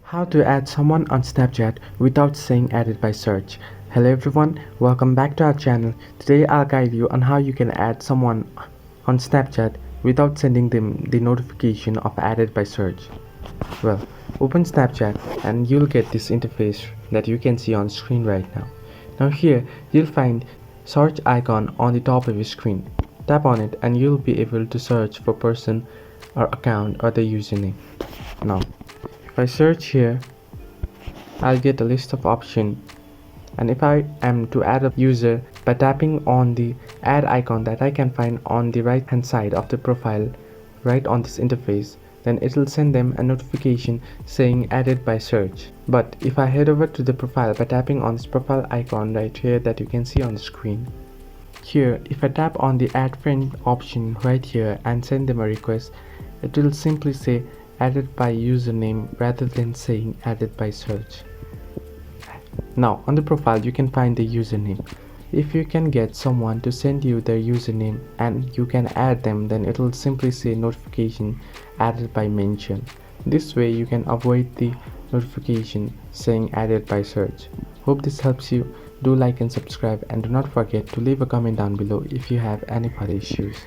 How to add someone on Snapchat without saying added by search. Hello everyone, welcome back to our channel. Today I'll guide you on how you can add someone on Snapchat without sending them the notification of added by search. Well, open Snapchat and you'll get this interface that you can see on screen right now. Now here you'll find search icon on the top of your screen. Tap on it and you'll be able to search for person or account or the username. Now if I search here, I'll get a list of options, and if I am to add a user by tapping on the add icon that I can find on the right hand side of the profile right on this interface, then it will send them a notification saying added by search. But if I head over to the profile by tapping on this profile icon right here that you can see on the screen, here if I tap on the add friend option right here and send them a request, it will simply say added by username rather than saying added by search. Now on the profile you can find the username. If you can get someone to send you their username and you can add them, then it will simply say notification added by mention. This way you can avoid the notification saying added by search. Hope this helps you. Do like and subscribe, and do not forget to leave a comment down below if you have any further issues.